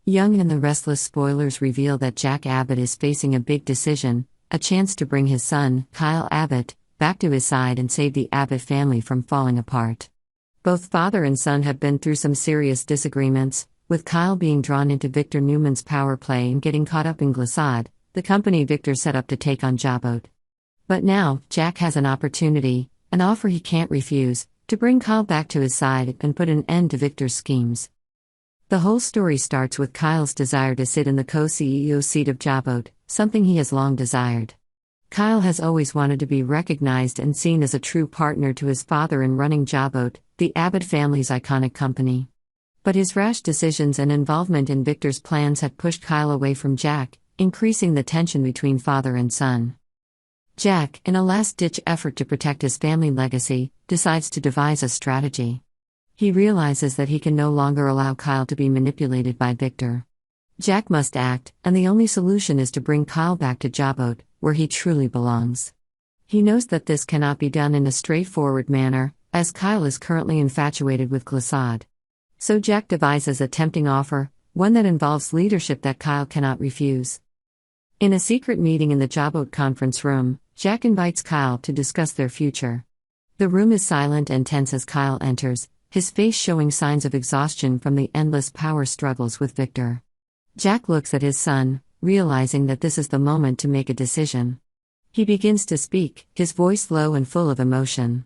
Young and the Restless Spoilers reveal that Jack Abbott is facing a big decision, a chance to bring his son, Kyle Abbott, back to his side and save the Abbott family from falling apart. Both father and son have been through some serious disagreements, with Kyle being drawn into Victor Newman's power play and getting caught up in Glissade, the company Victor set up to take on Jabot. But now, Jack has an opportunity, an offer he can't refuse, to bring Kyle back to his side and put an end to Victor's schemes. The whole story starts with Kyle's desire to sit in the co-CEO seat of Jabot, something he has long desired. Kyle has always wanted to be recognized and seen as a true partner to his father in running Jabot, the Abbott family's iconic company. But his rash decisions and involvement in Victor's plans had pushed Kyle away from Jack, increasing the tension between father and son. Jack, in a last-ditch effort to protect his family legacy, decides to devise a strategy. He realizes that he can no longer allow Kyle to be manipulated by Victor. Jack must act, and the only solution is to bring Kyle back to Jabot, where he truly belongs. He knows that this cannot be done in a straightforward manner, as Kyle is currently infatuated with Glissade. So Jack devises a tempting offer, one that involves leadership that Kyle cannot refuse. In a secret meeting in the Jabot conference room, Jack invites Kyle to discuss their future. The room is silent and tense as Kyle enters, his face showing signs of exhaustion from the endless power struggles with Victor. Jack looks at his son, realizing that this is the moment to make a decision. He begins to speak, his voice low and full of emotion.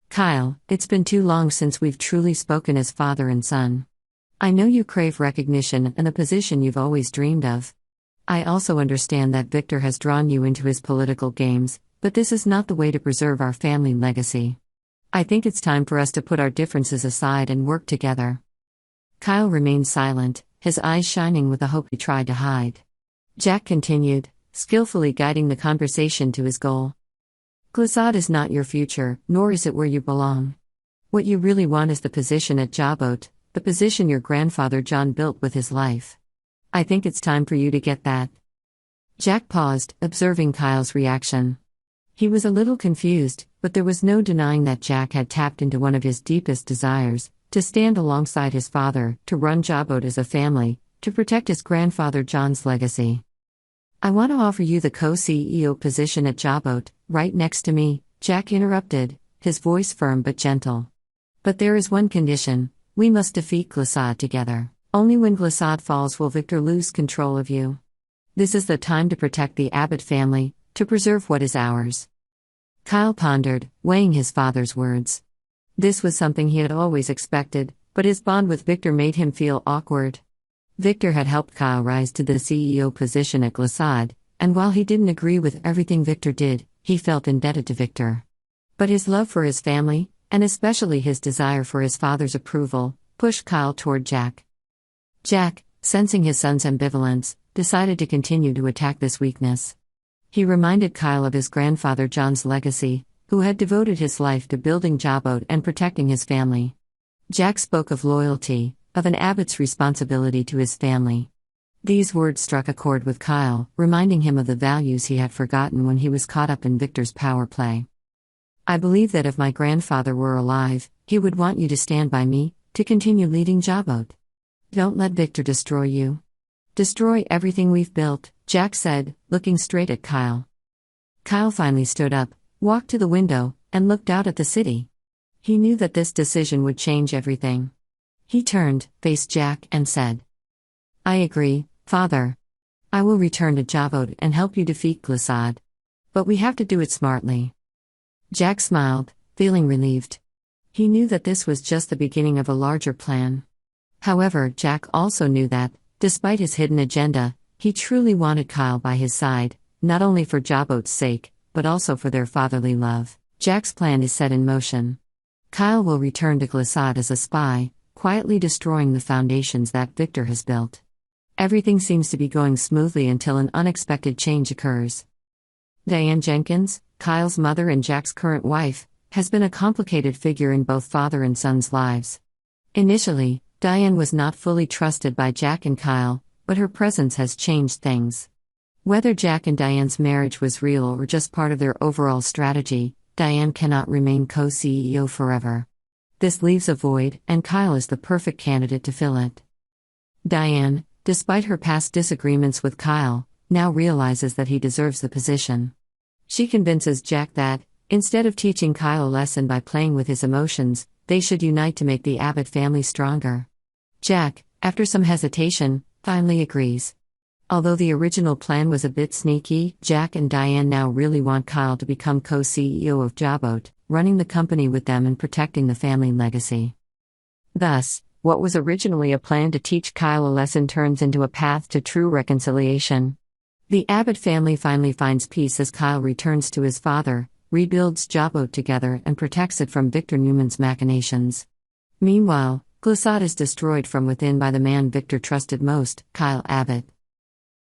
"Kyle, it's been too long since we've truly spoken as father and son. I know you crave recognition and the position you've always dreamed of. I also understand that Victor has drawn you into his political games, but this is not the way to preserve our family legacy. I think it's time for us to put our differences aside and work together." Kyle remained silent, his eyes shining with the hope he tried to hide. Jack continued, skillfully guiding the conversation to his goal. "Glissade is not your future, nor is it where you belong. What you really want is the position at Jabot, the position your grandfather John built with his life. I think it's time for you to get that." Jack paused, observing Kyle's reaction. He was a little confused, but there was no denying that Jack had tapped into one of his deepest desires, to stand alongside his father, to run Jabot as a family, to protect his grandfather John's legacy. "I want to offer you the co-CEO position at Jabot, right next to me," Jack interrupted, his voice firm but gentle. "But there is one condition: we must defeat Glissade together. Only when Glissade falls will Victor lose control of you. This is the time to protect the Abbott family, to preserve what is ours." Kyle pondered, weighing his father's words. This was something he had always expected, but his bond with Victor made him feel awkward. Victor had helped Kyle rise to the CEO position at Glissade, and while he didn't agree with everything Victor did, he felt indebted to Victor. But his love for his family, and especially his desire for his father's approval, pushed Kyle toward Jack. Jack, sensing his son's ambivalence, decided to continue to attack this weakness. He reminded Kyle of his grandfather John's legacy, who had devoted his life to building Jabot and protecting his family. Jack spoke of loyalty, of an Abbott's responsibility to his family. These words struck a chord with Kyle, reminding him of the values he had forgotten when he was caught up in Victor's power play. "I believe that if my grandfather were alive, he would want you to stand by me, to continue leading Jabot. Don't let Victor destroy you. Destroy everything we've built," Jack said, looking straight at Kyle. Kyle finally stood up, walked to the window, and looked out at the city. He knew that this decision would change everything. He turned, faced Jack, and said, "I agree, Father. I will return to Jabot and help you defeat Glissade. But we have to do it smartly." Jack smiled, feeling relieved. He knew that this was just the beginning of a larger plan. However, Jack also knew that, despite his hidden agenda, he truly wanted Kyle by his side, not only for Jabot's sake, but also for their fatherly love. Jack's plan is set in motion. Kyle will return to Glissade as a spy, quietly destroying the foundations that Victor has built. Everything seems to be going smoothly until an unexpected change occurs. Diane Jenkins, Kyle's mother and Jack's current wife, has been a complicated figure in both father and son's lives. Initially, Diane was not fully trusted by Jack and Kyle, but her presence has changed things. Whether Jack and Diane's marriage was real or just part of their overall strategy, Diane cannot remain co-CEO forever. This leaves a void, and Kyle is the perfect candidate to fill it. Diane, despite her past disagreements with Kyle, now realizes that he deserves the position. She convinces Jack that, instead of teaching Kyle a lesson by playing with his emotions, they should unite to make the Abbott family stronger. Jack, after some hesitation, finally agrees. Although the original plan was a bit sneaky, Jack and Diane now really want Kyle to become co-CEO of Jabot, running the company with them and protecting the family legacy. Thus, what was originally a plan to teach Kyle a lesson turns into a path to true reconciliation. The Abbott family finally finds peace as Kyle returns to his father, rebuilds Jabot together and protects it from Victor Newman's machinations. Meanwhile, Glissade is destroyed from within by the man Victor trusted most, Kyle Abbott.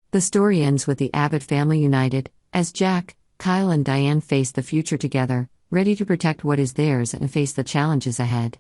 The story ends with the Abbott family united, as Jack, Kyle and Diane face the future together, ready to protect what is theirs and face the challenges ahead.